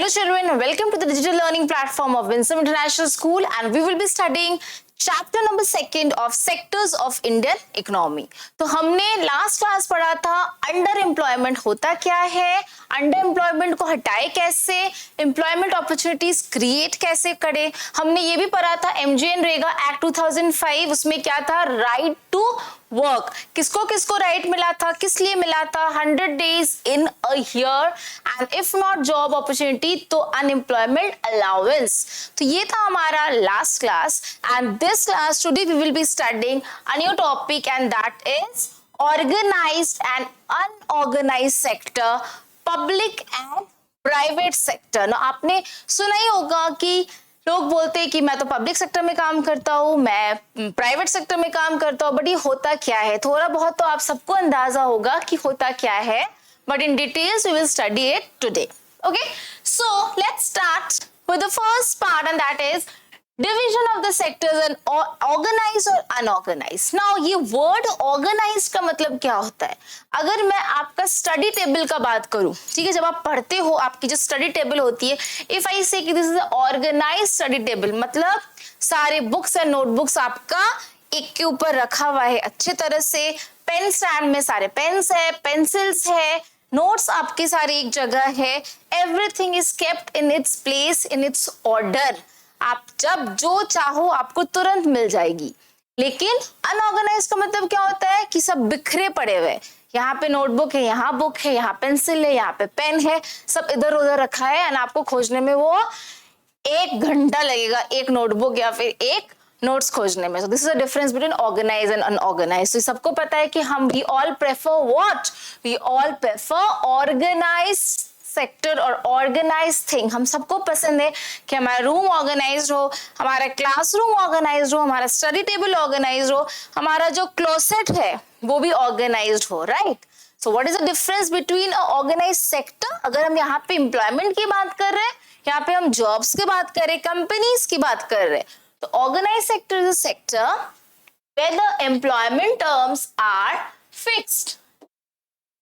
Hello children, welcome to the digital learning platform of Winsome International School and we will be studying chapter number 2 of sectors of Indian economy. तो हमने last class पढ़ा था under employment होता क्या है, under employment को हटाए कैसे, एम्प्लॉयमेंट अपॉर्चुनिटीज क्रिएट कैसे करें। हमने ये भी पढ़ा था MGNREGA एक्ट 2005, उसमें क्या था, राइट टू वर्क। किसको किसको राइट मिला था, किस लिए मिला था, 100 days in a year and if not job opportunity तो अनएम्प्लॉयमेंट अलाउंस। तो ये था हमारा last class and this class today we will be studying a new topic and that is organized and unorganized sector, public and private sector। ना आपने सुना ही होगा कि लोग बोलते हैं कि मैं तो पब्लिक सेक्टर में काम करता हूँ, मैं प्राइवेट सेक्टर में काम करता हूँ, बट ये होता क्या है, थोड़ा बहुत तो आप सबको अंदाजा होगा कि होता क्या है, but in details we will study it today. Okay, so let's start with the first part and that is division of the sectors and organise और अनऑर्गेनाइज। नाउ ये वर्ड ऑर्गेनाइज का मतलब क्या होता है, अगर मैं आपका स्टडी टेबल का बात करूं, ठीक है, जब आप पढ़ते हो आपकी जो स्टडी टेबल होती है, इफ आई से कि this is organise study table, मतलब सारे बुक्स एंड नोटबुक्स आपका एक के ऊपर रखा हुआ है अच्छे तरह से, पेन स्टैंड में सारे पेन्स है, पेंसिल्स है, नोट्स आपके सारे एक जगह है, everything is kept in its place, in its order, आप जब जो चाहो आपको तुरंत मिल जाएगी। लेकिन अनऑर्गेनाइज का मतलब क्या होता है कि सब बिखरे पड़े हुए, यहाँ पे नोटबुक है, यहाँ बुक है, यहाँ पेंसिल है, यहाँ पे पेन है, सब इधर उधर रखा है एंड आपको खोजने में वो 1 घंटा लगेगा एक नोटबुक या फिर एक नोट्स खोजने में। So this is the difference between organise and unorganise. तो सबको पता है कि हम we all prefer what, we all prefer organise sector और ऑर्गेनाइज थिंग। हम सबको पसंद है कि हमारा रूम ऑर्गेनाइज्ड हो, हमारा क्लासरूम ऑर्गेनाइज्ड हो, हमारा स्टडी टेबल ऑर्गेनाइज्ड हो, हमारा जो क्लोसेट है वो भी ऑर्गेनाइज्ड हो, right. So what is the difference between a organised sector, अगर हम यहाँ पे एम्प्लॉयमेंट की बात कर रहे हैं, यहाँ पे हम जॉब्स की बात कर रहे हैं, कंपनीज की बात कर रहे हैं, तो organised sector is a sector where the employment terms are fixed.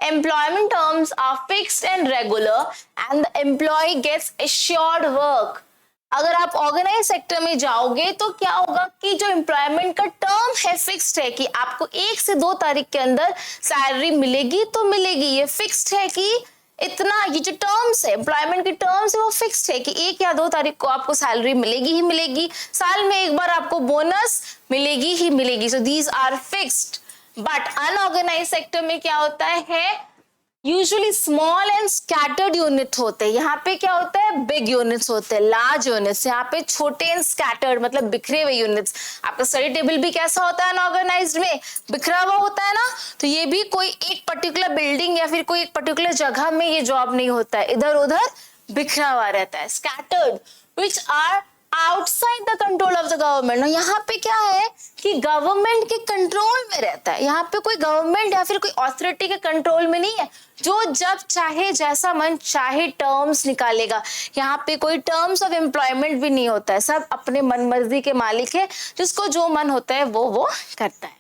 Employment terms are fixed and regular and the employee gets assured work। अगर आप ऑर्गेनाइज सेक्टर में जाओगे तो क्या होगा कि जो एम्प्लॉयमेंट का टर्म है फिक्स्ड है कि आपको 1 से 2 तारीख के अंदर सैलरी मिलेगी तो मिलेगी, ये फिक्स्ड है कि इतना, ये जो टर्म्स है एम्प्लॉयमेंट के टर्म्स है वो फिक्स्ड है कि 1 या 2 तारीख को आपको सैलरी मिलेगी ही मिलेगी, साल में एक बार आपको बोनस मिलेगी ही मिलेगी। So these are fixed. But unorganise sector में क्या होता है, usually small and scattered unit होते हैं। यहाँ पे क्या होता है, बिग यूनिट्स होते हैं, लार्ज यूनिट्स, यहाँ पे छोटे एंड स्कैटर्ड मतलब बिखरे हुए यूनिट्स। आपका स्टडी टेबल भी कैसा होता है अनऑर्गेनाइज्ड में, बिखरा हुआ होता है ना, तो ये भी कोई एक पर्टिकुलर बिल्डिंग या फिर कोई एक पर्टिकुलर जगह में ये जॉब नहीं होता है, इधर उधर बिखरा हुआ रहता है। Scattered which are outside the control of the government. यहाँ पे क्या है कि गवर्नमेंट के कंट्रोल में रहता है, यहाँ पे कोई गवर्नमेंट या फिर कोई अथॉरिटी के कंट्रोल में नहीं है, जो जब चाहे जैसा मन चाहे टर्म्स निकालेगा। यहाँ पे कोई टर्म्स ऑफ एम्प्लॉयमेंट भी नहीं होता है, सब अपने मन मर्जी के मालिक है, जिसको जो मन होता है वो करता है।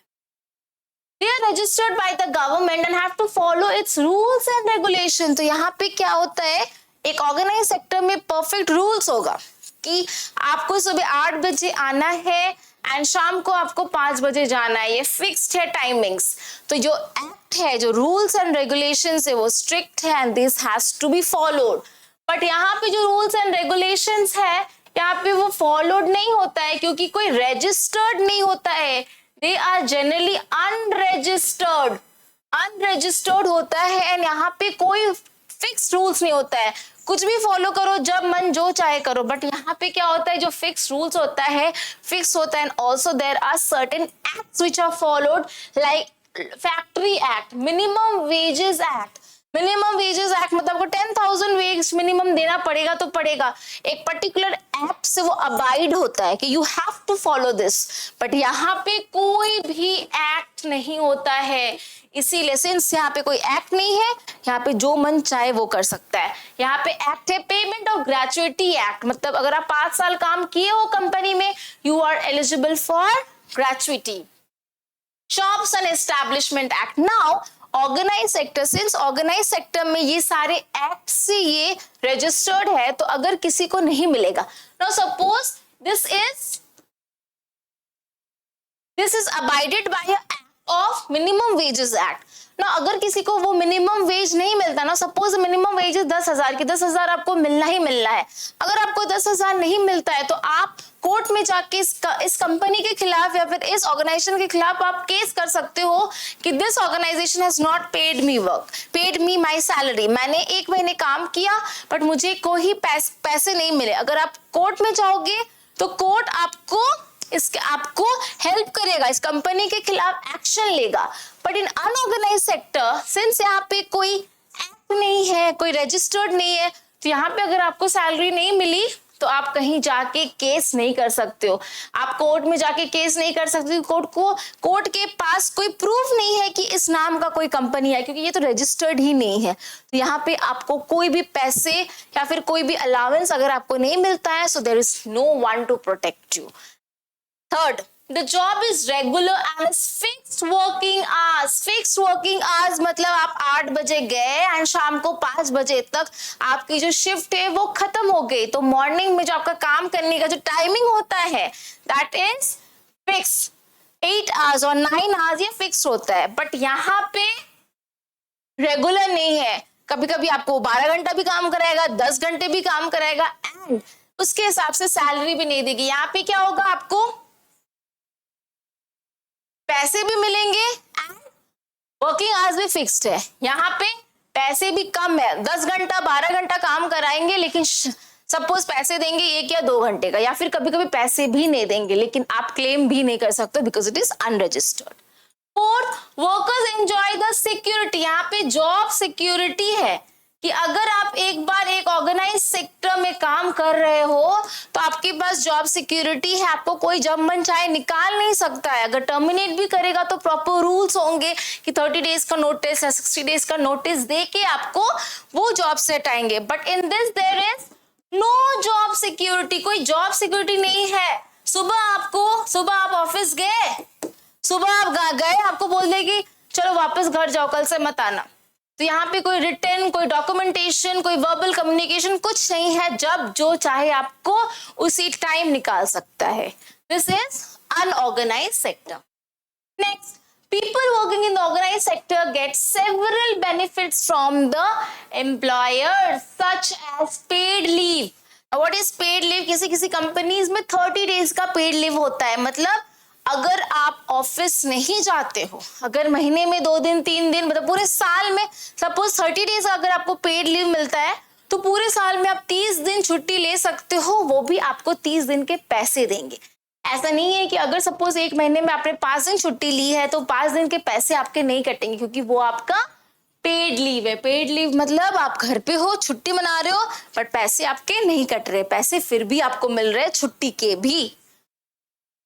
They are registered by the government and have to follow its rules and regulation। तो यहाँ पे क्या होता है, एक ऑर्गेनाइज सेक्टर में परफेक्ट रूल्स होगा कि आपको सुबह 8 बजे आना है एंड शाम को आपको 5 बजे जाना है, ये फिक्स्ड है टाइमिंग्स। तो जो एक्ट है, जो रूल्स एंड रेगुलेशंस है वो स्ट्रिक्ट है and this has to be followed. But यहाँ पे जो रूल्स एंड रेगुलेशंस है यहाँ पे वो फॉलोड नहीं होता है क्योंकि कोई रजिस्टर्ड नहीं होता है, they are generally unregistered, unregistered होता है एंड यहाँ पे कोई फिक्स रूल्स नहीं होता है, कुछ भी फॉलो करो, जब मन जो चाहे करो। बट यहाँ पे क्या होता है, जो फिक्स रूल्स होता है फिक्स होता है and also there are certain acts which are followed like factory act, minimum wages act. Minimum wages act मतलब आपको 10,000 वेज मिनिमम देना पड़ेगा तो पड़ेगा, एक पर्टिकुलर एक्ट से वो अबाइड होता है कि you have to follow this. But यहाँ पे कोई भी एक्ट नहीं होता है, इसीलिए सिंस यहाँ पे कोई एक्ट नहीं है, यहाँ पे जो मन चाहे वो कर सकता है। यहाँ पे एक्ट है पेमेंट ऑफ ग्रेचुइटी एक्ट, मतलब अगर आप 5 साल काम किए हो कंपनी में, you are eligible for gratuity. Shops and Establishment Act. Now organise sector, since organise sector में ये सारे एक्ट से ये रजिस्टर्ड है, तो अगर किसी को नहीं मिलेगा, now suppose this is abided by act of minimum wages act ना, अगर किसी को वो मिनिमम वेज नहीं मिलता ना, सपोज मिनिमम वेज 10,000 की, 10,000 आपको मिलना ही मिलना है, अगर आपको 10,000 नहीं मिलता है तो आप कोर्ट में जाके इस कंपनी के खिलाफ या फिर इस ऑर्गेनाइजेशन के खिलाफ आप केस कर सकते हो कि this organisation has not paid me work, paid me my salary, मैंने 1 महीने काम किया बट मुझे कोई पैसे नहीं मिले। अगर आप कोर्ट में जाओगे तो कोर्ट आपको हेल्प करेगा, इस कंपनी के खिलाफ एक्शन लेगा। But in unorganise sector, since यहाँ पे कोई एक्ट नहीं है, कोई रजिस्टर्ड नहीं है, तो यहाँ पे अगर आपको सैलरी नहीं मिली तो आप कहीं जाके केस नहीं कर सकते हो, आप कोर्ट में जाके केस नहीं कर सकते, कोर्ट के पास कोई प्रूफ नहीं है कि इस नाम का कोई कंपनी है, क्योंकि ये तो रजिस्टर्ड ही नहीं है। तो यहाँ पे आपको कोई भी पैसे या फिर कोई भी अलाउंस अगर आपको नहीं मिलता है, so there is no one to protect you. Third, the job is regular and is fixed working hours. Fixed working hours मतलब आप 8 बजे गए एंड शाम को 5 बजे तक आपकी जो शिफ्ट है वो खत्म हो गई, तो मॉर्निंग में जो आपका काम करने का जो टाइमिंग होता है दैट इज फिक्स, 8 आवर्स और 9 आवर्स ये फिक्स होता है। बट यहाँ पे रेगुलर नहीं है, कभी कभी आपको 12 घंटा भी काम कराएगा, 10 घंटे भी काम कराएगा एंड उसके हिसाब से सैलरी भी नहीं देगी। यहाँ पे क्या होगा, आपको पैसे भी मिलेंगे एंड वर्किंग आवर्स भी फिक्स्ड है। यहाँ पे पैसे भी कम है, 10 घंटा 12 घंटा काम कराएंगे लेकिन सपोज पैसे देंगे 1 या 2 घंटे का, या फिर कभी कभी पैसे भी नहीं देंगे लेकिन आप क्लेम भी नहीं कर सकते because it is unregistered. Fourth, workers enjoy the security. यहाँ पे जॉब सिक्योरिटी है कि अगर आप एक बार एक ऑर्गेनाइज सेक्टर में काम कर रहे हो तो आपके पास जॉब सिक्योरिटी है, आपको कोई जब मन चाहे निकाल नहीं सकता है। अगर टर्मिनेट भी करेगा तो प्रॉपर रूल्स होंगे कि 30 डेज का नोटिस या 60 डेज का नोटिस दे के आपको वो जॉब से हटाएंगे। But in this there is no job security, कोई जॉब सिक्योरिटी नहीं है। सुबह आप ऑफिस गए, सुबह आप गए, आपको बोल दे कि चलो वापस घर जाओ, कल से मत आना। तो यहाँ पे कोई रिटर्न, कोई डॉक्यूमेंटेशन, कोई वर्बल कम्युनिकेशन कुछ नहीं है, जब जो चाहे आपको उसी टाइम निकाल सकता है। This is unorganised sector. Next, people working in the organized sector get several benefits from the employer such as paid leave. What is paid leave? किसी कंपनीज में 30 डेज का पेड लीव होता है। मतलब अगर आप ऑफिस नहीं जाते हो, अगर महीने में 2 दिन 3 दिन, मतलब पूरे साल में सपोज 30 डेज अगर आपको पेड लीव मिलता है तो पूरे साल में आप 30 दिन छुट्टी ले सकते हो, वो भी आपको 30 दिन के पैसे देंगे। ऐसा नहीं है कि अगर सपोज 1 महीने में आपने 5 दिन छुट्टी ली है तो 5 दिन के पैसे आपके नहीं कटेंगे, क्योंकि वो आपका पेड लीव है। पेड लीव मतलब आप घर पे हो, छुट्टी मना रहे हो, बट पैसे आपके नहीं कट रहे, पैसे फिर भी आपको मिल रहे हैं छुट्टी के भी।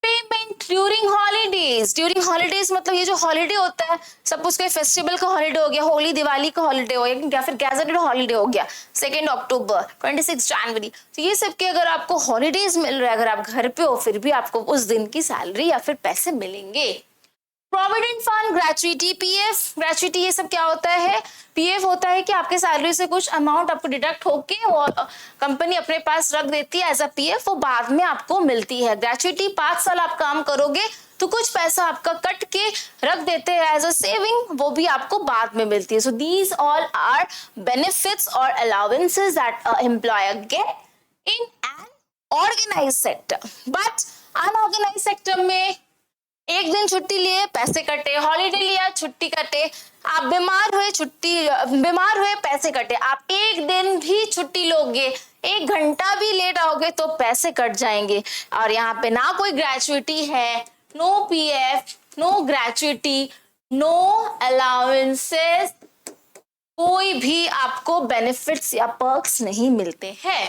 Payment during holidays. During holidays मतलब ये जो हॉलीडे होता है, सपोज कोई फेस्टिवल का हॉलीडे हो गया, होली दिवाली का हॉलीडे हो गया, या फिर गैजेटेड हॉलीडे हो गया 2 अक्टूबर, 26 जनवरी, तो ये सब के अगर आपको हॉलीडेज मिल रहा है, अगर आप घर पे हो, फिर भी आपको उस दिन की सैलरी या फिर पैसे मिलेंगे। Provident fund, gratuity, PF. Gratuity ये सब क्या होता है? पीएफ होता है कि आपके सैलरी से कुछ अमाउंट आपको डिडक्ट होके और कंपनी अपने पास रख देती है एज अ पीएफ, वो बाद में आपको मिलती है। ग्रेचुइटी 5 साल आप काम करोगे तो कुछ पैसा आपका कट के रख देते हैं एज अ सेविंग, वो भी आपको बाद में मिलती है। So these all are benefits और allowances that a employer get in an organised sector. But unorganised sector में 1 दिन छुट्टी लिए पैसे कटे, हॉलीडे लिया छुट्टी कटे, आप बीमार हुए पैसे कटे, आप 1 दिन भी छुट्टी लोगे, 1 घंटा भी लेट आओगे तो पैसे कट जाएंगे। और यहाँ पे ना कोई ग्रेचुइटी है, no PF, no gratuity, no allowances, कोई भी आपको बेनिफिट्स या पर्क्स नहीं मिलते हैं।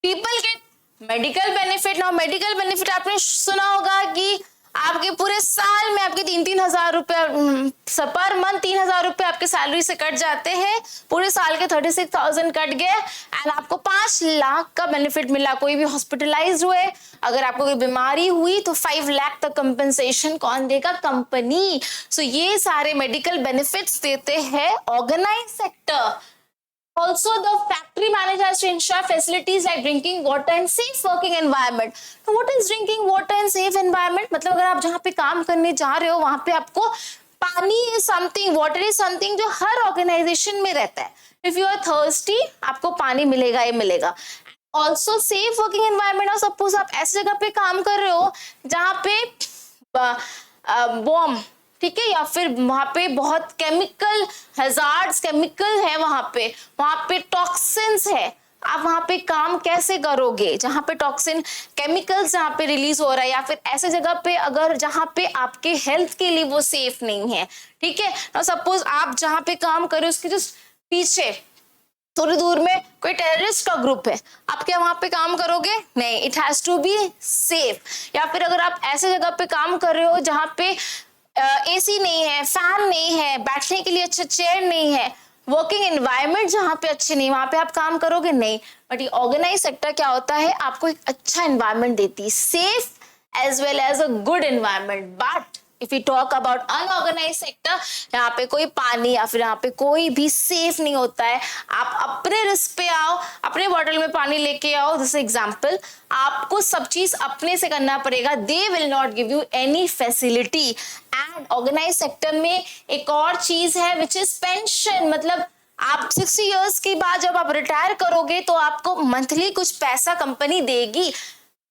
People get medical benefit. Now medical benefit आपने सुना होगा कि आपके पूरे साल में आपके 3,000 रुपए पर मंथ 3,000 रुपए आपके सैलरी से कट जाते हैं, पूरे साल के 36,000 कट गए एंड आपको 5 लाख का बेनिफिट मिला। कोई भी हॉस्पिटलाइज हुए, अगर आपको कोई बीमारी हुई तो 5 लाख तक कंपनसेशन कौन देगा? कंपनी। सो ये सारे मेडिकल बेनिफिट्स देते हैं organise sector. Also, the factory manager has to ensure facilities like drinking water and safe working environment. So, what is drinking water and safe environment? मतलब अगर आप जहाँ पे काम करने जा रहे हो वहां पे आपको पानी is something, water is something जो हर ऑर्गेनाइजेशन में रहता है। If you are thirsty, आपको पानी मिलेगा ही मिलेगा। Also, safe working environment, और सपोज आप ऐसी जगह पे काम कर रहे हो जहाँ पे बॉम्ब, ठीक है, या फिर वहां पे बहुत केमिकल हैजार्ड्स, केमिकल है, वहां पे टॉक्सिन्स है, आप वहां पे काम कैसे करोगे? जहां पे टॉक्सिन केमिकल्स जहां पे रिलीज हो रहा है, या फिर ऐसे जगह पे अगर जहां पे आपके हेल्थ के लिए वो सेफ नहीं है, ठीक है ना। सपोज आप जहां पे काम कर रहे हो उसके जस्ट पीछे थोड़ी दूर में कोई टेररिस्ट का ग्रुप है, आप क्या वहां पे काम करोगे? नहीं, it has to be safe. या फिर अगर आप ऐसे जगह पे काम कर रहे हो जहां पे एसी नहीं है, फैन नहीं है, बैठने के लिए अच्छा चेयर नहीं है, वर्किंग एनवायरनमेंट जहां पे अच्छे नहीं, वहां पे आप काम करोगे? नहीं। बट ये ऑर्गेनाइज सेक्टर क्या होता है? आपको एक अच्छा एनवायरनमेंट देती है, safe as well as a good environment. But if you talk about unorganise sector, यहाँ पे कोई पानी या फिर यहाँ पे कोई भी सेफ नहीं होता है। आप अपने रिस्क पे आओ, अपने बॉटल में पानी लेके आओ। जैसे एग्जाम्पल, आपको सब चीज अपने से करना पड़ेगा। They will not give you any facility. And organise sector में एक और चीज है विच इज पेंशन। मतलब आप 60 इयर्स के बाद जब आप रिटायर करोगे तो आपको मंथली कुछ पैसा कंपनी देगी।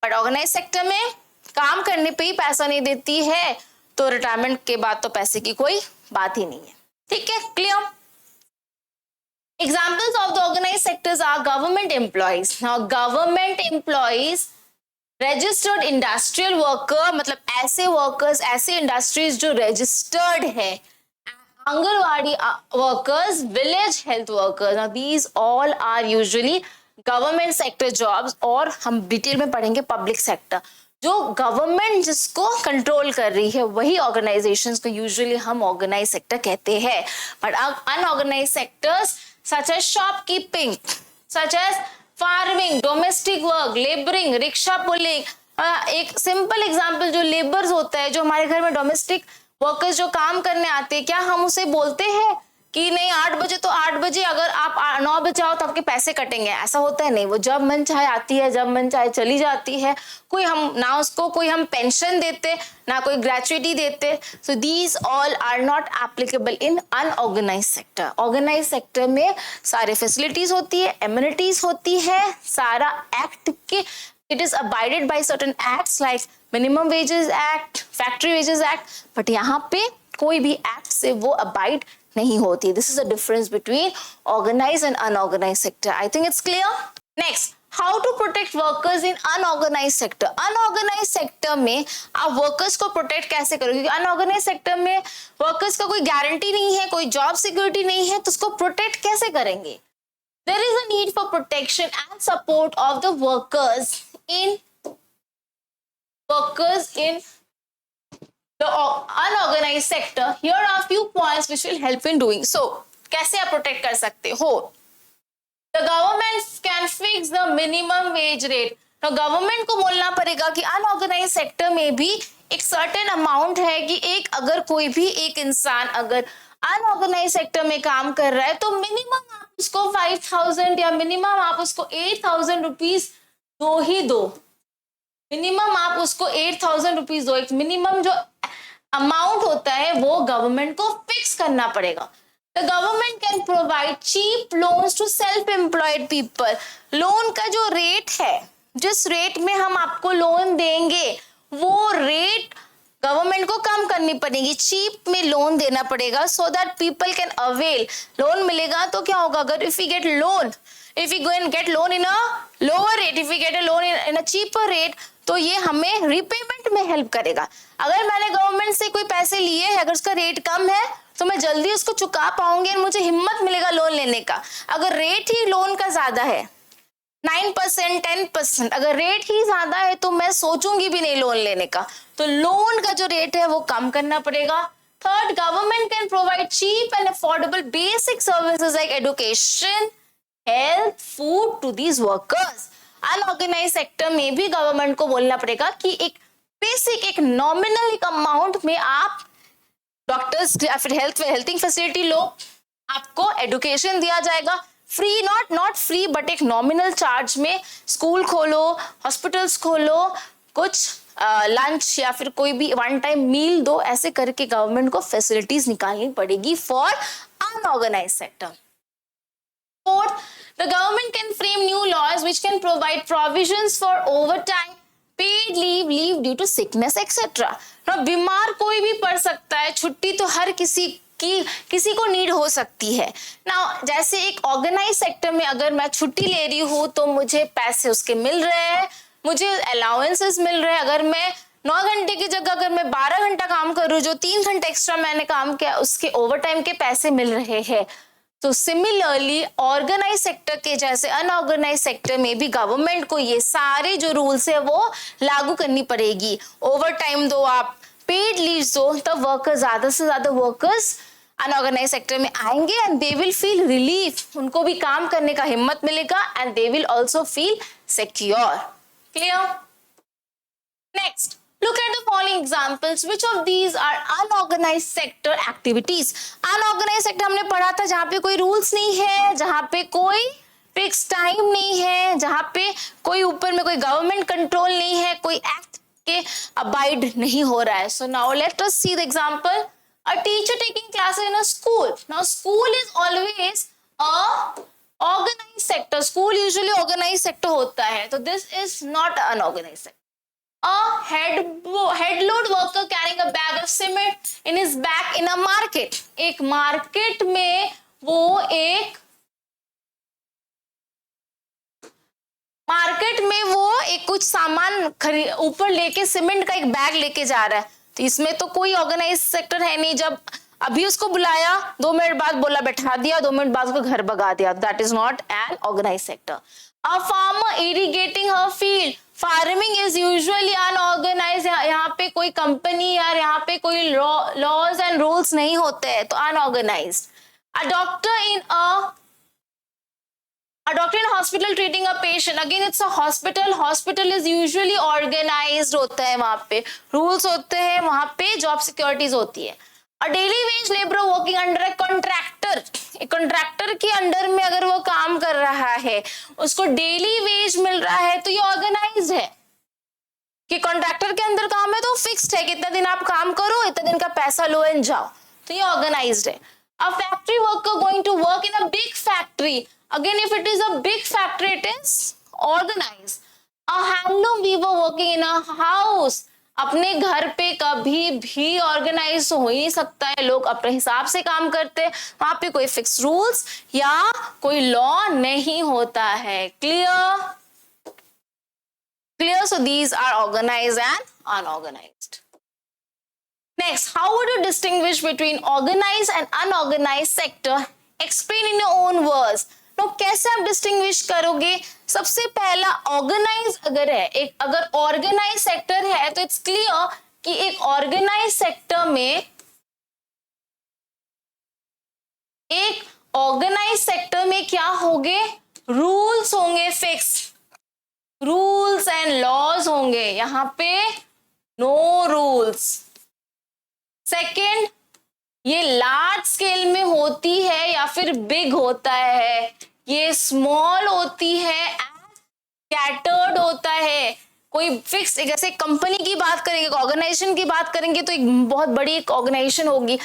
बट ऑर्गेनाइज सेक्टर में काम करने पे ही पैसा नहीं देती है, तो रिटायरमेंट के बाद तो पैसे की कोई बात ही नहीं है। ठीक है, clear? Examples of the organized sectors are government employees. Now, government employees, registered industrial worker, मतलब ऐसे workers, ऐसे industries जो registered है, anganwadi workers, village health workers. Now, these all are usually government sector jobs, और हम डिटेल में पढ़ेंगे public sector। जो गवर्नमेंट जिसको कंट्रोल कर रही है वही ऑर्गेनाइजेशंस को यूजुअली हम ऑर्गेनाइज सेक्टर कहते हैं। But unorganise sectors such as shopkeeping, such as farming, domestic work, labouring, rickshaw pulling. एक सिंपल एग्जांपल, जो लेबर्स होता है, जो हमारे घर में डोमेस्टिक वर्कर्स जो काम करने आते हैं, क्या हम उसे बोलते हैं कि नहीं 8 बजे तो 8 बजे, अगर आप 9 बजे आओ तो आपके पैसे कटेंगे? ऐसा होता है? नहीं, वो जब मन चाहे आती है, जब मन चाहे चली जाती है। कोई हम ना उसको कोई हम पेंशन देते, ना कोई ग्रेचुइटी देते। So these all are not applicable in unorganise sector. Organise sector में सारे फैसिलिटीज होती है, एमिनिटीज होती है, सारा एक्ट के it is abided by certain acts like minimum wages act, factory wages act, but यहाँ पे कोई भी एक्ट से वो abide नहीं होती। This is the difference between organized and unorganized sector. I think it's clear. Next, how to protect workers in unorganized sector. Unorganized sector में आप workers को protect कैसे करोगे? क्योंकि unorganized sector में workers का कोई guarantee नहीं है, कोई job security नहीं है, तो उसको protect कैसे करेंगे? There is a need for protection and support of the workers in the unorganized sector. Here are a few points which will help in doing so. कैसे आप प्रोटेक्ट कर सकते हो? The government can fix the minimum wage rate. तो government को बोलना पड़ेगा कि अनऑर्गेनाइज सेक्टर में भी एक सर्टेन अमाउंट है कि अगर कोई भी एक इंसान अगर अनऑर्गेनाइज सेक्टर में काम कर रहा है तो मिनिमम आप उसको 5,000 या मिनिमम आप उसको 8,000 रुपीज दो ही दो। मिनिमम आप उसको 8,000 रुपीज दो। एक मिनिमम जो अमाउंट होता है वो गवर्नमेंट को फिक्स करना पड़ेगा। The government can provide cheap loans to self employed people. Loan का जो रेट है, जिस रेट में हम आपको लोन देंगे वो रेट गवर्नमेंट को कम करनी पड़ेगी, चीप में लोन देना पड़ेगा, so that people can avail. Loan मिलेगा तो क्या होगा? अगर if we get loan, if we go and get loan in a lower rate, if we get a loan in a cheaper rate, तो ये हमें रिपेमेंट में हेल्प करेगा। अगर मैंने गवर्नमेंट से कोई पैसे लिए हैं, अगर उसका रेट कम है तो मैं जल्दी उसको चुका पाऊंगी और मुझे हिम्मत मिलेगा लोन लेने का। अगर रेट ही लोन का ज्यादा है 9%, 10%, अगर रेट ही ज्यादा है तो मैं सोचूंगी भी नहीं लोन लेने का, तो लोन का जो रेट है वो कम करना पड़ेगा। Third, government can provide cheap and affordable basic services like education, health, food to these workers. Unorganise sector में भी गवर्नमेंट को बोलना पड़ेगा कि एक बेसिक, एक नॉमिनल एक अमाउंट में आप डॉक्टर्स या फिर हेल्थिंग फैसिलिटी लो, आपको एजुकेशन दिया जाएगा फ्री, नॉट फ्री बट एक नॉमिनल चार्ज में स्कूल खोलो, हॉस्पिटल्स खोलो, कुछ लंच या फिर कोई भी वन टाइम मील दो, ऐसे करके गवर्नमेंट को फैसिलिटीज निकालनी पड़ेगी for unorganise sector. Fourth, the government can frame new laws which can provide provisions for overtime, paid leave due to sickness, etc. Now, बीमार कोई भी पड़ सकता है, छुट्टी तो हर किसी को नीड हो सकती है ना। जैसे एक ऑर्गेनाइज सेक्टर में अगर मैं छुट्टी ले रही हूँ तो मुझे पैसे उसके मिल रहे हैं, मुझे अलाउंसेस मिल रहे हैं। अगर मैं 9 घंटे की जगह अगर मैं 12 घंटा काम कर रही हूँ, जो 3 घंटे एक्स्ट्रा मैंने काम किया उसके ओवर टाइम के पैसे मिल रहे हैं। तो सिमिलरली ऑर्गेनाइज सेक्टर के जैसे अनऑर्गेनाइज सेक्टर में भी गवर्नमेंट को ये सारे जो रूल्स है वो लागू करनी पड़ेगी। ओवर टाइम दो, आप पेड लीव दो, तब वर्कर्स, ज्यादा से ज्यादा वर्कर्स अनऑर्गेनाइज सेक्टर में आएंगे and they will feel relief, उनको भी काम करने का हिम्मत मिलेगा and they will also feel secure. Clear? Next, look at the following examples. Which of these are unorganized sector activities? Unorganized sector हमने पढ़ा था जहाँ पे कोई रूल्स नहीं है, जहाँ पे कोई फिक्स टाइम नहीं है, जहाँ पे कोई ऊपर में कोई गवर्नमेंट कंट्रोल नहीं है, कोई एक्ट के अबाइड नहीं हो रहा है। So now let us see the example. A teacher taking classes in a school. Now school is always a organized sector. School usually organized sector होता है, तो this is not unorganized sector. A head load worker carrying a bag of cement in his back in a market. एक market में वो एक कुछ सामान ऊपर लेके सीमेंट का एक बैग लेके जा रहा है, तो इसमें तो कोई ऑर्गेनाइज सेक्टर है नहीं। जब अभी उसको बुलाया, 2 मिनट बाद बोला बैठा दिया, 2 मिनट बाद उसको घर भगा दिया, that is not an organise sector. A farmer irrigating her field. Farming is usually unorganise, यहाँ पे कोई कंपनी या यहाँ पे कोई लॉज एंड रूल्स नहीं होते हैं, तो unorganised. A doctor in hospital treating a patient, again it's a hospital. Hospital is usually organised होता है, वहां पे रूल्स होते हैं, वहां पे जॉब सिक्योरिटीज होती है। अ daily veg labour working under a contractor, contractor के अंडर में अगर वो काम कर रहा है, उसको डेली वेज मिल रहा है, तो ये ऑर्गेनाइज्ड है कि कॉन्ट्रैक्टर के अंदर काम है तो फिक्स्ड है, कितना दिन आप काम करो, इतना दिन का पैसा लो एंड जाओ, तो ये ऑर्गेनाइज्ड है। A factory worker going to work in a big factory, again if it is a big factory it is organised. A handloom weaver working in a house, अपने घर पे कभी भी ऑर्गेनाइज हो ही नहीं सकता है, लोग अपने हिसाब से काम करते हैं, वहां पे कोई फिक्स रूल्स या कोई लॉ नहीं होता है। Clear? So these are organized and unorganized. Next, how would you distinguish between organized and unorganized sector? Explain in your own words. तो कैसे आप डिस्टिंग्विश करोगे? सबसे पहला, ऑर्गेनाइज अगर है, अगर ऑर्गेनाइज सेक्टर है तो इट्स क्लियर कि एक ऑर्गेनाइज सेक्टर में क्या होंगे? रूल्स होंगे, फिक्स रूल्स एंड लॉज होंगे, यहां पे नो रूल्स। सेकेंड, ये लार्ज स्केल में होती है या फिर बिग होता है, ये स्मॉल होती है, स्कैटर्ड होता है, कोई फिक्स, जैसे कंपनी की बात करेंगे, ऑर्गेनाइजेशन की बात करेंगे तो एक बहुत बड़ी एक ऑर्गेनाइजेशन होगी,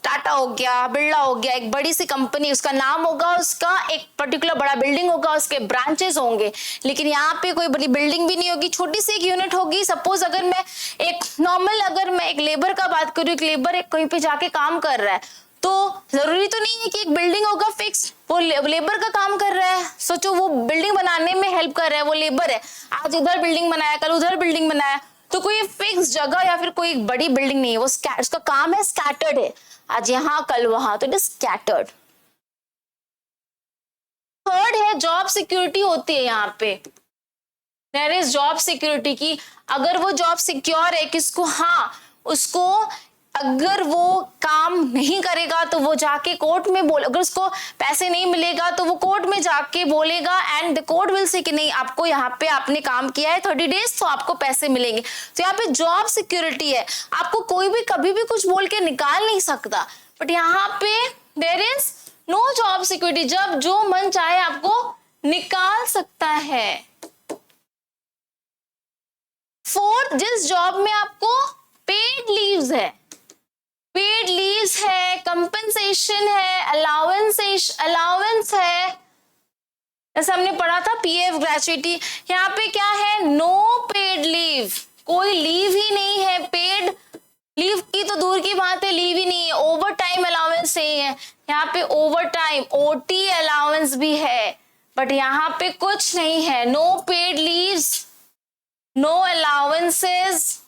टाटा हो गया, बिरला हो गया, एक बड़ी सी कंपनी, उसका नाम होगा, उसका एक पर्टिकुलर बड़ा बिल्डिंग होगा, उसके ब्रांचेस होंगे। लेकिन यहाँ पे कोई बड़ी बिल्डिंग भी नहीं होगी, छोटी सी एक यूनिट होगी। सपोज अगर मैं एक नॉर्मल, अगर मैं एक लेबर का बात करूँ, एक लेबर एक कहीं पे जाके काम कर रहा है, तो जरूरी तो नहीं है कि एक बिल्डिंग होगा फिक्स, वो लेबर का काम कर रहा है। सोचो वो बिल्डिंग बनाने में हेल्प कर रहा है, वो लेबर है, आज इधर बिल्डिंग बनाया, कल उधर बिल्डिंग बनाया, तो कोई फिक्स जगह या फिर कोई बड़ी बिल्डिंग नहीं है, वो उसका काम है, स्कैटर्ड है, आज यहाँ कल वहां, तो इट इज स्कैटर्ड। थर्ड है जॉब सिक्योरिटी होती है यहाँ पे, देयर इज जॉब सिक्योरिटी की अगर वो जॉब सिक्योर है किसको, हाँ उसको, अगर वो काम नहीं करेगा तो वो जाके कोर्ट में बोल, अगर उसको पैसे नहीं मिलेगा तो वो कोर्ट में जाके बोलेगा and the court will say कि नहीं आपको यहाँ पे आपने काम किया है 30 डेज तो आपको पैसे मिलेंगे। तो यहाँ पे जॉब सिक्योरिटी है, आपको कोई भी कभी भी कुछ बोल के निकाल नहीं सकता, बट यहाँ पे there is no job security, जब जो मन चाहे आपको निकाल सकता है। फोर्थ, जिस जॉब में आपको पेड लीव्स है, पेड लीव्स है, कंपनसेशन है, अलाउंस है, जैसे हमने पढ़ा था पीएफ ग्रेचुइटी, यहाँ पे क्या है, नो पेड लीव, कोई लीव ही नहीं है, पेड लीव की तो दूर की बात है, लीव ही नहीं है, ओवर टाइम अलाउंस नहीं है, यहाँ पे ओवर टाइम ओटी अलाउंस भी है, बट यहाँ पे कुछ नहीं है, no paid leaves, no allowances.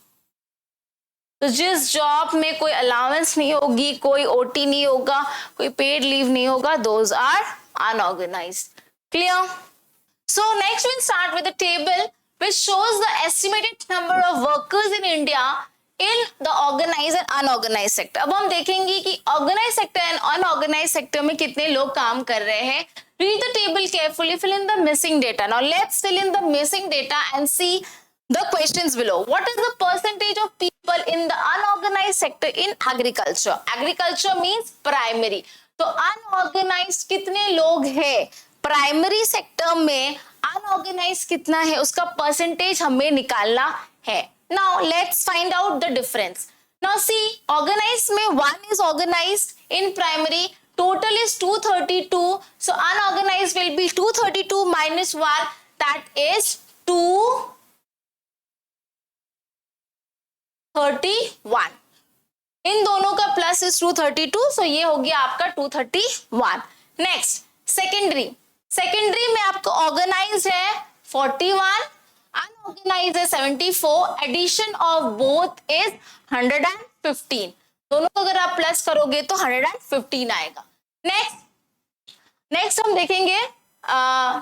तो जिस जॉब में कोई अलाउंस नहीं होगी, कोई ओटी नहीं होगा, कोई पेड लीव नहीं होगा, those are unorganised. Clear? So next we'll start with a table which shows the estimated number of workers in India in the organized and unorganized sector. अब हम देखेंगे कि organized sector and unorganized sector में कितने लोग काम कर रहे हैं। Read the table carefully, fill in the missing data. Now let's fill in the missing data and see the questions below. What is the percentage of people in the unorganized sector in agriculture? Agriculture means primary. तो unorganized कितने लोग हैं? Primary sector में unorganised कितना है उसका percentage हमें निकालना है। Now let's find out the difference. Now see, organise में 1 is organized in primary, total is 232, so unorganized will be 232 minus 1, that is 231. इन दोनों का प्लस इज 232, सो ये हो गया आपका 231। नेक्स्ट सेकेंडरी, सेकेंडरी में आपको ऑर्गेनाइज है 41, अनऑर्गेनाइज है 74, एडिशन ऑफ बोथ इज 115, दोनों को अगर आप प्लस करोगे तो 115 आएगा। नेक्स्ट हम देखेंगे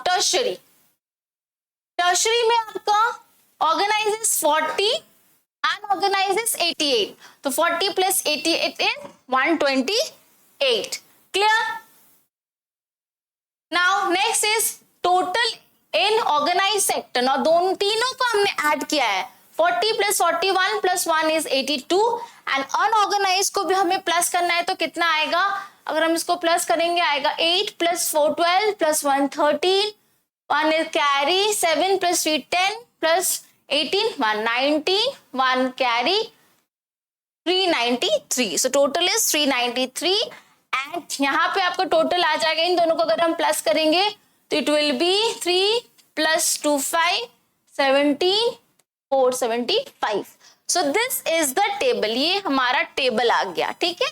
टर्शरी। टर्शरी में आपका ऑर्गेनाइज इज 40, unorganized is 88, तो 40 plus 88 is 128. Clear? Now next is total in organized sector. Now दोनों तीनों को हमने ऐड किया है, 40 plus 41 plus 1 is 82, and unorganized को भी हमें प्लस करना है तो कितना आएगा, अगर हम इसको प्लस करेंगे आएगा 8 plus 4 12 plus 1 13, 1 is carry, 7 plus 3 10 plus 18 190, 1 carry 393, so total is 393, and यहाँ पे आपको टोटल आ जाएगा, इन दोनों को अगर हम प्लस करेंगे तो it will be 3 plus 2 5 17 475. so this is the table, ये हमारा टेबल आ गया, ठीक है।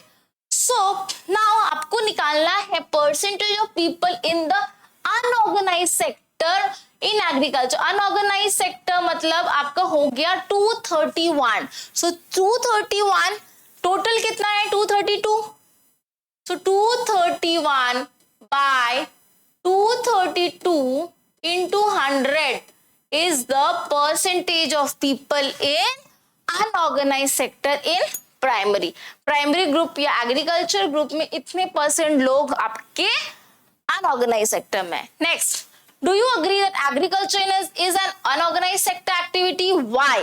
सो नाउ आपको निकालना है percentage of people in the unorganised sector in agriculture. Unorganise sector मतलब आपका हो गया 231, सो 231 टोटल कितना है 232, सो 231 bye 232 into 100 is the percentage of people in unorganized sector in primary group या एग्रीकल्चर ग्रुप में इतने परसेंट लोग आपके अनऑर्गेनाइज सेक्टर में। Next, do you agree that agriculture is an unorganized sector activity? Why?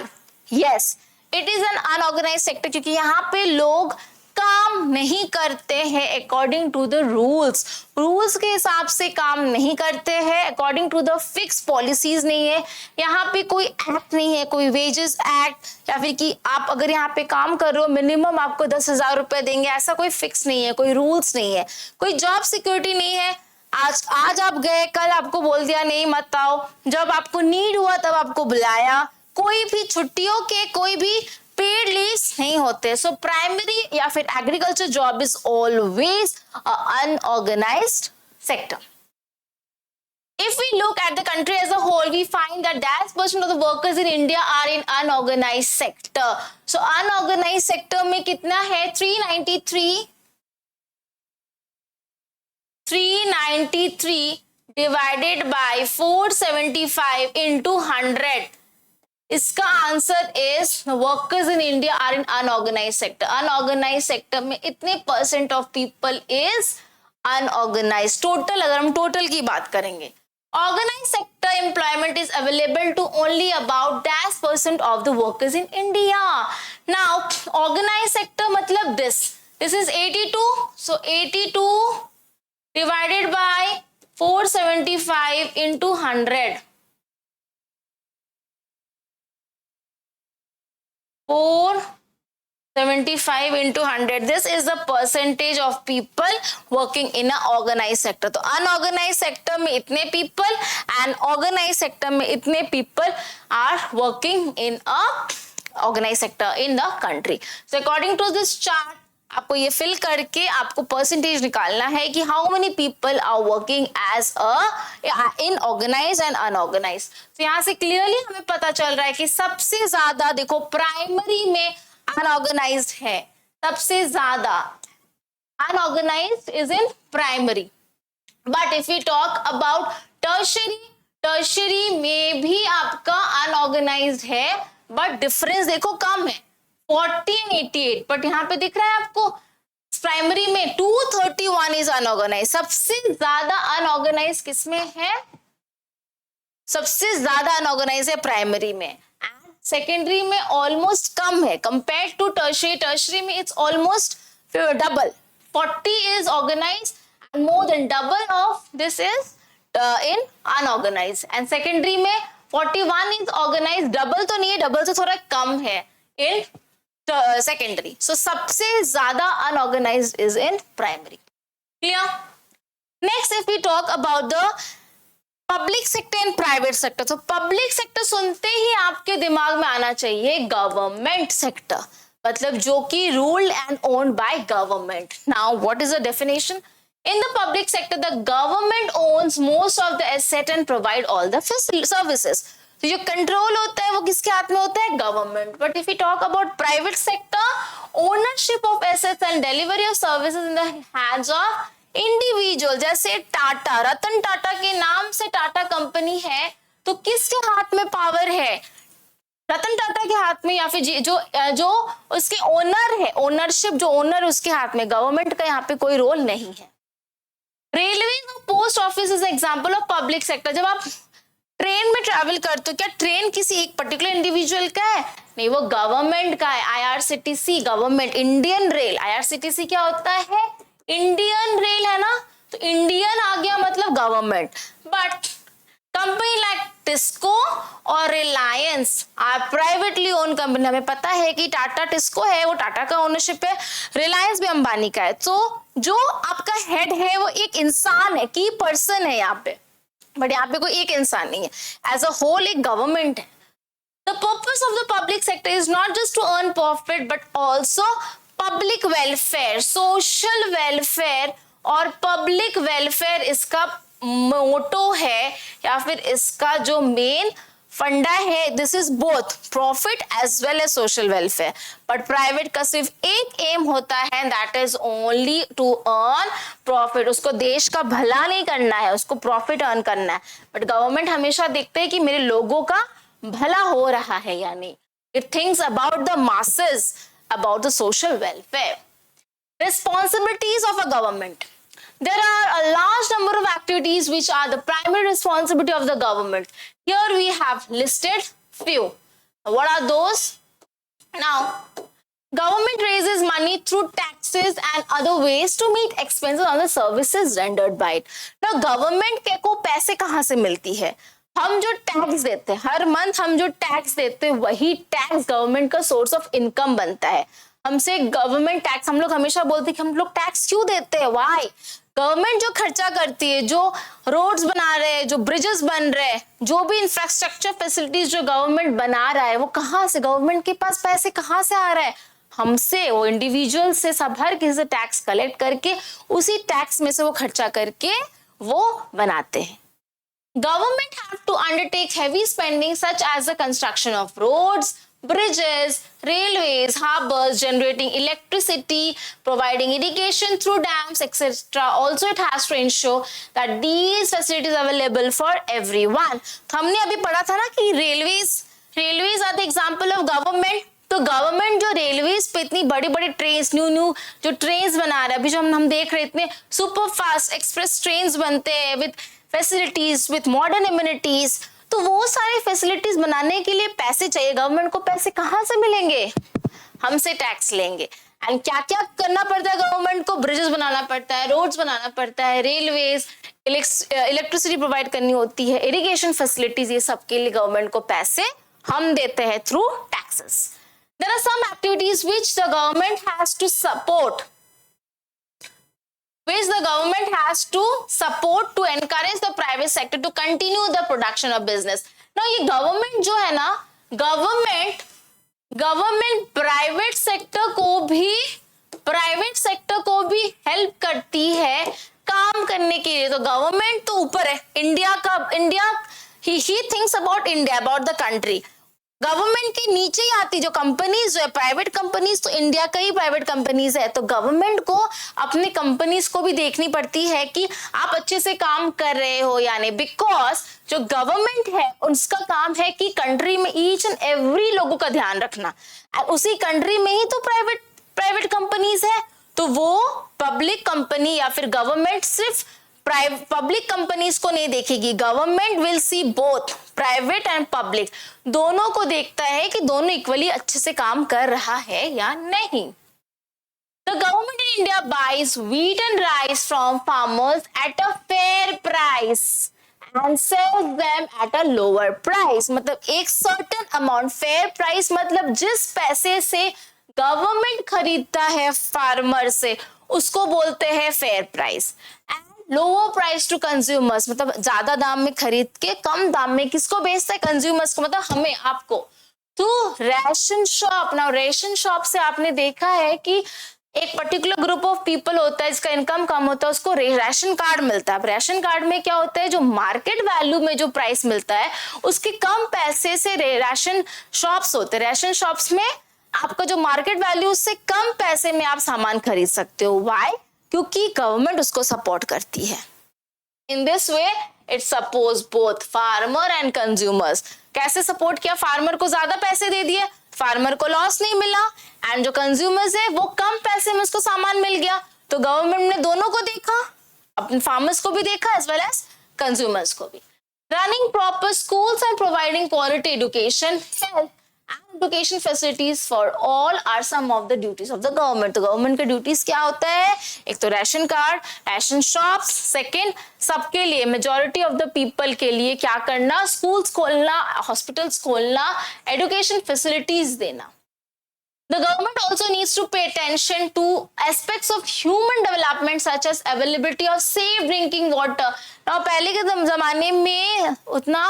Yes, it is an unorganized sector क्योंकि यहाँ पे लोग काम नहीं करते हैं अकॉर्डिंग टू द रूल्स के हिसाब से काम नहीं करते हैं, according to the fix policies नहीं है, यहाँ पे कोई एक्ट नहीं है, कोई वेजेस एक्ट या फिर कि आप अगर यहाँ पे काम कर रहे हो मिनिमम आपको 10,000 रुपए देंगे, ऐसा कोई फिक्स नहीं है, कोई रूल्स नहीं है, कोई जॉब सिक्योरिटी नहीं है। आज आप गए, कल आपको बोल दिया नहीं मत आओ, जब आपको नीड हुआ तब आपको बुलाया, कोई भी छुट्टियों के कोई भी पेड लीव्स नहीं होते। सो प्राइमरी या फिर agriculture job is always unorganised sector. If we look at the country as a whole, we find that % of the workers in India are in unorganized sector. So unorganized sector में कितना है 393 divided by 475 into 100, इसका answer is workers in India are in unorganise sector. Unorganise sector में इतने percent of people is unorganise. Total, अगर हम total की बात करेंगे, organized sector employment is available to only about -% of the workers in India. Now organized sector मतलब this is 82, so 82 divided by 475 into 100, 475 into 100, this is the percentage of people working in a organized sector. तो unorganized sector में इतने people and organized sector में इतने people are working in a organized sector in the country. So according to this chart, आपको ये fill करके आपको percentage निकालना है कि how many people are working as in organise and unorganise. तो यहाँ से क्लियरली हमें पता चल रहा है कि सबसे ज्यादा देखो प्राइमरी में अनऑर्गेनाइज्ड है, सबसे ज्यादा unorganised is in primary. But if you talk about tertiary, tertiary में भी आपका अनऑर्गेनाइज्ड है, बट डिफरेंस देखो कम है 40 and 88, बट यहाँ पे दिख रहा है आपको प्राइमरी में 231 इज अनऑर्गेनाइज। सबसे ज्यादा अनऑर्गेनाइज किसमें है? सबसे ज्यादा अनऑर्गेनाइज है प्राइमरी में, एंड सेकेंडरी में ऑलमोस्ट कम है कंपेयर टू टर्शरी। टर्शरी में it's almost double, 40 is organise and more than double of this is in unorganise, and secondary में 41 इज ऑर्गेनाइज, डबल तो नहीं है, डबल से थोड़ा कम है इन secondary. So सबसे ज्यादा unorganized is in primary. Clear? Next, if we talk about the public sector and private sector, तो public sector सुनते ही आपके दिमाग में आना चाहिए government sector, मतलब जो कि ruled and owned by government. Now, what is the definition? In the public sector, the government owns most of the asset and provide all the services. तो जो कंट्रोल होता है वो किसके हाथ में होता है? Government. But if you talk about private sector, ownership of assets and delivery of services in the hands of individual. जैसे टाटा, रतन टाटा के नाम से टाटा कंपनी है, तो किसके हाथ में पावर है? रतन टाटा के हाथ में, या फिर जो उसके ओनर है, ओनरशिप जो ओनर उसके हाथ में, गवर्नमेंट का यहाँ पे कोई रोल नहीं है। रेलवे और post office is example of public sector. जब आप ट्रेन में ट्रैवल करते हो, क्या ट्रेन किसी एक पर्टिकुलर इंडिविजुअल का है? नहीं, वो गवर्नमेंट का है। IRCTC government, Indian rail, IRCTC क्या होता है? इंडियन रेल है ना, तो इंडियन आ गया मतलब government. But company like TISCO और Reliance are privately own company. हमें पता है कि टाटा टिस्को है, वो टाटा का ओनरशिप है, रिलायंस भी अंबानी का है। तो जो आपका हेड है वो एक इंसान है, की पर्सन है यहाँ पे, बट यहाँ पे कोई एक इंसान नहीं है, एज अ होल एक गवर्नमेंट है। The purpose of the public sector is not just to earn profit but also public welfare, social welfare और पब्लिक वेलफेयर इसका मोटो है, या फिर इसका जो मेन फंडा है। This is both profit as well as social welfare. But private का सिर्फ एक एम होता है, that is only to earn profit. उसको देश का भला नहीं करना है, उसको प्रॉफिट अर्न करना है। बट गवर्नमेंट हमेशा देखते हैं कि मेरे लोगों का भला हो रहा है या नहीं। It thinks about the masses, about the social welfare. Responsibilities of a government. There are a large number of activities which are the primary responsibility of the government. Here we have listed few. What are those? Now, government raises money through taxes and other ways to meet expenses on the services rendered by it. Now, government को पैसे कहाँ से मिलती है? हम जो tax देते हैं, हर मंथ हम जो टैक्स देते हैं, वही टैक्स गवर्नमेंट का सोर्स ऑफ इनकम बनता है। हमसे गवर्नमेंट टैक्स, हम लोग हमेशा बोलते हैं कि हम लोग टैक्स क्यों देते हैं, व्हाई? गवर्नमेंट जो खर्चा करती है, जो रोड्स बना रहे हैं, जो ब्रिजेस बन रहे हैं, जो भी इंफ्रास्ट्रक्चर फैसिलिटीज जो गवर्नमेंट बना रहा है, वो कहाँ से, गवर्नमेंट के पास पैसे कहाँ से आ रहा है? हमसे, वो इंडिविजुअल से, सब हर किसी से टैक्स कलेक्ट करके उसी टैक्स में से वो खर्चा करके वो बनाते हैं। Government have to undertake heavy spending such as the construction of roads, bridges, railways, harbors, generating electricity, providing irrigation through dams, etc. Also it has to ensure that these facilities are available for everyone. तो हमने अभी पढ़ा था ना कि railways are the example of government. तो government जो railways पे इतनी बड़ी बड़ी ट्रेन्स, न्यू जो ट्रेन्स बना रहा है, अभी जो हम देख रहे इतने सुपर फास्ट एक्सप्रेस ट्रेन्स बनते हैं with facilities, with modern amenities, तो वो सारे फैसिलिटीज बनाने के लिए पैसे चाहिए। गवर्नमेंट को पैसे कहाँ से मिलेंगे? हमसे टैक्स लेंगे। एंड क्या क्या करना पड़ता है गवर्नमेंट को? ब्रिजेस बनाना पड़ता है, रोड्स बनाना पड़ता है, रेलवेज, इलेक्ट्रिसिटी प्रोवाइड करनी होती है, इरिगेशन फैसिलिटीज, ये सब के लिए गवर्नमेंट को पैसे हम देते हैं through taxes. There are some activities which the government has to support, to encourage the private sector to continue the production of business. Now ये government जो है ना, government private sector को भी help करती है काम करने के लिए। तो गवर्नमेंट तो ऊपर है, India he thinks about India, about the country। Government के नीचे ही आती जो कंपनीज जो है, प्राइवेट कंपनीज, तो इंडिया का ही प्राइवेट कंपनीज है। तो गवर्नमेंट को अपने कंपनीज को भी देखनी पड़ती है कि आप अच्छे से काम कर रहे हो या नहीं, बिकॉज जो गवर्नमेंट है उसका काम है कि कंट्री में ईच एंड एवरी लोगों का ध्यान रखना। उसी कंट्री में ही तो प्राइवेट कंपनीज है, तो वो पब्लिक कंपनी या फिर गवर्नमेंट सिर्फ पब्लिक कंपनीज को नहीं देखेगी। Government will C both private and public, दोनों को देखता है कि दोनों इक्वली अच्छे से काम कर रहा है या नहीं। The government in India buys wheat and rice from farmers at a fair price and sells them at a lower price। मतलब एक certain amount, fair price मतलब जिस पैसे से गवर्नमेंट खरीदता है फार्मर से उसको बोलते हैं fair price. Lower price to consumers मतलब ज्यादा दाम में खरीद के कम दाम में किसको बेचता है? कंज्यूमर्स को, मतलब हमें, आपको। तो रेशन शॉप, ना रेशन शॉप से आपने देखा है कि एक पर्टिकुलर ग्रुप ऑफ पीपल होता है जिसका इनकम कम होता है, उसको राशन कार्ड मिलता है। राशन कार्ड में क्या होता है, जो मार्केट वैल्यू में जो प्राइस मिलता है उसके कम पैसे से राशन शॉप्स होते हैं। राशन शॉप्स में आपका जो मार्केट वैल्यू उससे कम पैसे में आप सामान खरीद सकते हो। व्हाई? क्योंकि गवर्नमेंट उसको सपोर्ट करती है। In this way it supports both farmer and consumers. कैसे सपोर्ट किया? फार्मर को ज्यादा पैसे दे दिए, फार्मर को लॉस नहीं मिला, एंड जो कंज्यूमर्स है वो कम पैसे में उसको सामान मिल गया। तो गवर्नमेंट ने दोनों को देखा, अपने फार्मर्स को भी देखा एज वेल एज कंज्यूमर्स को भी। Running proper schools and providing quality education, health and education facilities for all are some of the duties of the government। तो गवर्नमेंट के ड्यूटीज क्या होता है? एक तो ration card, ration shops, second सबके लिए, मेजॉरिटी ऑफ द पीपल के लिए क्या करना? स्कूल्स खोलना, हॉस्पिटल्स खोलना, एजुकेशन फैसिलिटीज देना। The government also needs to pay attention to aspects of human development such as availability of safe drinking water। now पहले के जमाने में उतना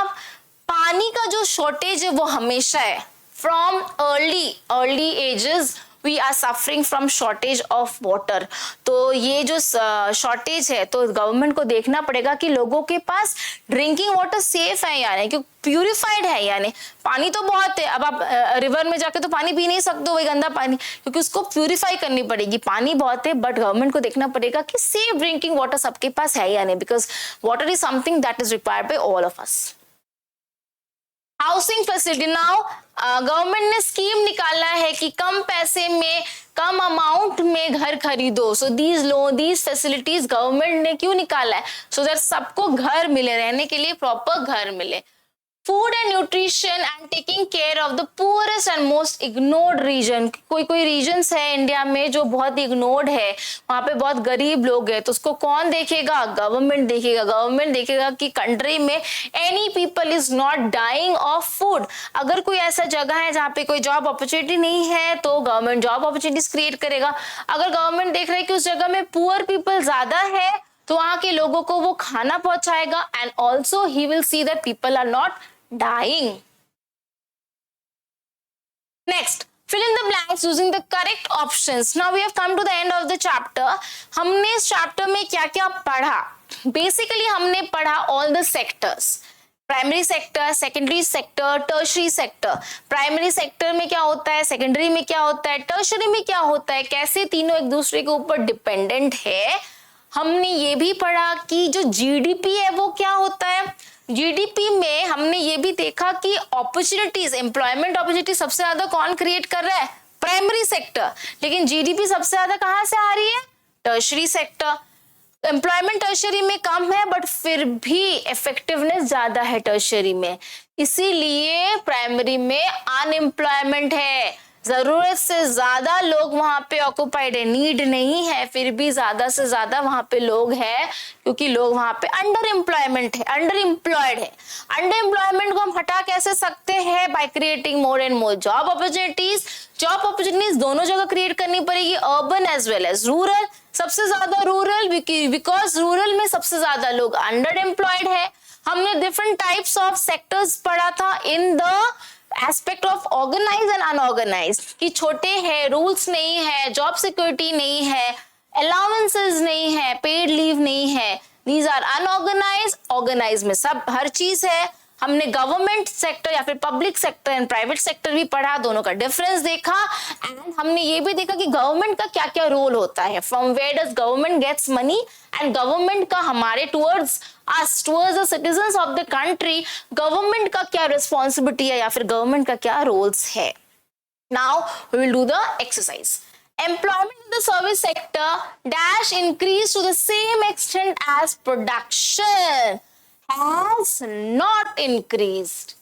पानी का जो शॉर्टेज है वो हमेशा है। From early ages we are suffering from shortage of water। तो ये जो शॉर्टेज है तो गवर्नमेंट को देखना पड़ेगा कि लोगों के पास ड्रिंकिंग वाटर सेफ है या नहीं, क्योंकि प्यूरिफाइड है या नहीं। पानी तो बहुत है, अब आप रिवर में जाके तो पानी पी नहीं सकते वही गंदा पानी, क्योंकि उसको प्यूरिफाई करनी पड़ेगी। पानी बहुत है, बट गवर्नमेंट को देखना पड़ेगा कि सेफ ड्रिंकिंग वाटर सबके पास है या नहीं, because water is something that is required by all of us. Housing facility, now government ने स्कीम निकाला है कि कम पैसे में, कम अमाउंट में घर खरीदो। सो दीज फैसिलिटीज गवर्नमेंट ने क्यों निकाला है? सो दैट सबको घर मिले, रहने के लिए प्रॉपर घर मिले। Food and nutrition and taking care of the poorest and most ignored region. कोई रीजन्स है इंडिया में जो बहुत इग्नोर्ड है, वहां पे बहुत गरीब लोग हैं, तो उसको कौन देखेगा? गवर्नमेंट देखेगा। गवर्नमेंट देखेगा कि कंट्री में any people is not dying of food. अगर कोई ऐसा जगह है जहाँ पे कोई जॉब अपॉर्चुनिटी नहीं है तो गवर्नमेंट जॉब अपॉर्चुनिटीज क्रिएट करेगा। अगर गवर्नमेंट देख रहा है कि उस जगह में पुअर पीपल ज्यादा है तो वहां के लोगों को वो खाना पहुंचाएगा, and also he will see that people are not dying। Next, fill in the blanks using the correct options। Now we have come to the end of the chapter। हमने इस चैप्टर में क्या क्या पढ़ा? बेसिकली हमने पढ़ा all the sectors। Primary sector, secondary sector, tertiary sector. Primary sector में क्या होता है, सेकेंडरी में क्या होता है, टर्शरी में क्या होता है, कैसे तीनों एक दूसरे के ऊपर डिपेंडेंट है। हमने ये भी पढ़ा कि जो जीडीपी है वो क्या होता है। जीडीपी में हमने ये भी देखा कि अपॉर्चुनिटीज, एम्प्लॉयमेंट अपॉर्चुनिटी सबसे ज्यादा कौन क्रिएट कर रहा है, प्राइमरी सेक्टर। लेकिन जीडीपी सबसे ज्यादा कहां से आ रही है, टर्शरी सेक्टर। एम्प्लॉयमेंट टर्शरी में कम है बट फिर भी इफेक्टिवनेस ज्यादा है टर्शरी में, इसीलिए प्राइमरी में अनएम्प्लॉयमेंट है, जरूरत से ज्यादा लोग वहां पे ऑक्युपाइड है, नीड नहीं है, फिर भी ज्यादा से ज्यादा वहां पे लोग हैं क्योंकि लोग वहां पे अंडर एम्प्लॉयमेंट है, अंडर एम्प्लॉयड है। अंडर एम्प्लॉयमेंट को हम हटा कैसे सकते हैं, by creating more and more job opportunities. Job opportunities दोनों जगह क्रिएट करनी पड़ेगी, urban as well as rural. सबसे ज्यादा रूरल, बिकॉज रूरल में सबसे ज्यादा लोग अंडर एम्प्लॉयड है। हमने डिफरेंट टाइप्स ऑफ सेक्टर्स पढ़ा था in the aspect of organise and unorganise, कि छोटे हैं, रूल्स नहीं है, जॉब सिक्योरिटी नहीं है, अलाउंसेस नहीं है, पेड लीव नहीं है, दीज आर अनऑर्गेनाइज। ऑर्गेनाइज में सब हर चीज है। हमने गवर्नमेंट सेक्टर या फिर public sector and private sector भी पढ़ा, दोनों का डिफरेंस देखा। एंड हमने ये भी देखा कि गवर्नमेंट का क्या क्या रोल होता है, from where does government gets money, and government का हमारे towards us, towards the citizens of the country, government का क्या रिस्पॉन्सिबिलिटी है या फिर गवर्नमेंट का क्या रोल्स है। Now we will do the exercise. Employment in the service sector dash increased to the same extent as production has not increased।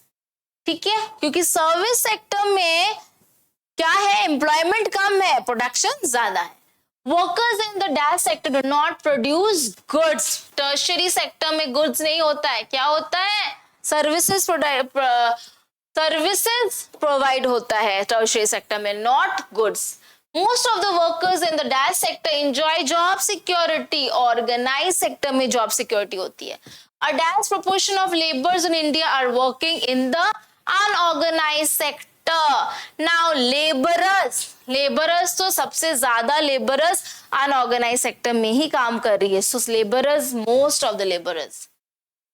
ठीक है, क्योंकि सर्विस सेक्टर में क्या है, एम्प्लॉयमेंट कम है, प्रोडक्शन ज्यादा है। Workers in the dash sector do not produce goods. Tertiary sector में गुड्स नहीं होता है, क्या होता है, सर्विसेज प्रोवाइड होता है टर्शरी सेक्टर में, not goods. Most of the workers in the dash sector enjoy job security। Organized sector में job security होती है। A dash proportion of laborers in India are working in the unorganized sector। Now laborers तो सबसे ज्यादा laborers unorganized sector में ही काम कर रही है। So laborers, most of the laborers।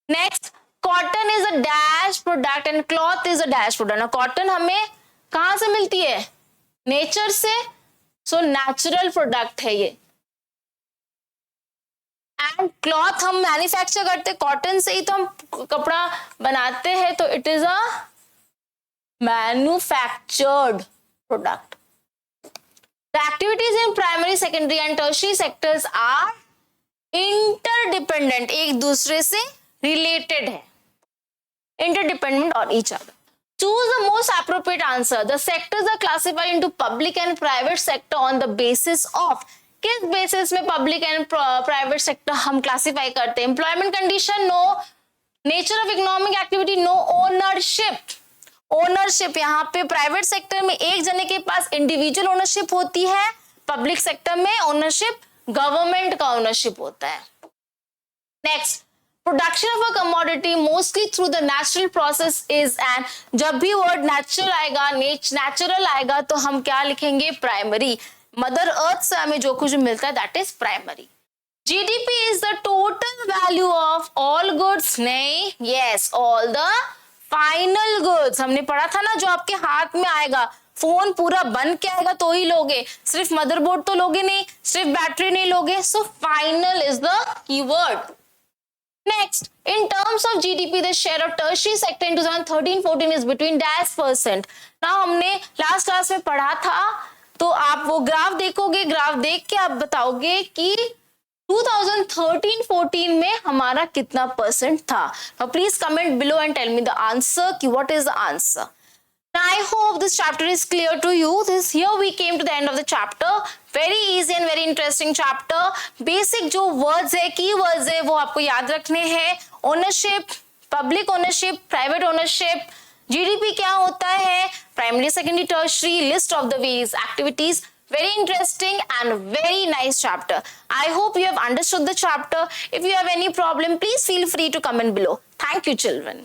Next, cotton is a dash product and cloth is a dash product। Now cotton हमें कहाँ से मिलती है, नेचर से, सो नेचुरल प्रोडक्ट है ये। एंड क्लॉथ हम मैन्युफैक्चर करते, कॉटन से ही तो हम कपड़ा बनाते हैं, तो it is a manufactured product. The activities in primary, secondary and tertiary sectors are interdependent, एक दूसरे से रिलेटेड है, interdependent on each other। Choose the most appropriate answer। The sectors are classified into public and private sector on the basis of, किस basis में public and private sector हम classify करते हैं, employment condition no, nature of economic activity no, ownership. Ownership यहाँ पे private sector में एक जने के पास इंडिविजुअल ओनरशिप होती है, पब्लिक सेक्टर में ओनरशिप गवर्नमेंट का ओनरशिप होता है। Next, production of a commodity mostly through the natural process is an, जब भी वर्ड नेचुरल आएगा, नेचुरल आएगा तो हम क्या लिखेंगे, प्राइमरी। मदर अर्थ से हमें जो कुछ मिलता है that is primary. GDP is the total value of all goods, नहीं, yes, all the final goods. हमने पढ़ा था ना, जो आपके हाथ में आएगा, फोन पूरा बन के आएगा तो ही लोगे, सिर्फ मदरबोर्ड तो लोगे नहीं, सिर्फ बैटरी नहीं लोगे। So final is the keyword. Next, in terms of GDP, the share of tertiary sector in 2013-14 is between -%। Now हमने लास्ट क्लास में पढ़ा था, तो आप वो ग्राफ देखोगे, ग्राफ देख के आप बताओगे कि 2013-14 में हमारा कितना परसेंट था। Now please comment below and tell me the answer, कि what is the answer। Now I hope this chapter is clear to you। Here we came to the end of the chapter। Very easy and very interesting chapter। Basic जो words है, key words है, वो आपको याद रखने हैं। Ownership, public ownership, private ownership, GDP क्या होता है, primary, secondary, tertiary, list of the various activities। Very interesting and very nice chapter। I hope you have understood the chapter। If you have any problem, please feel free to comment below। Thank you, children।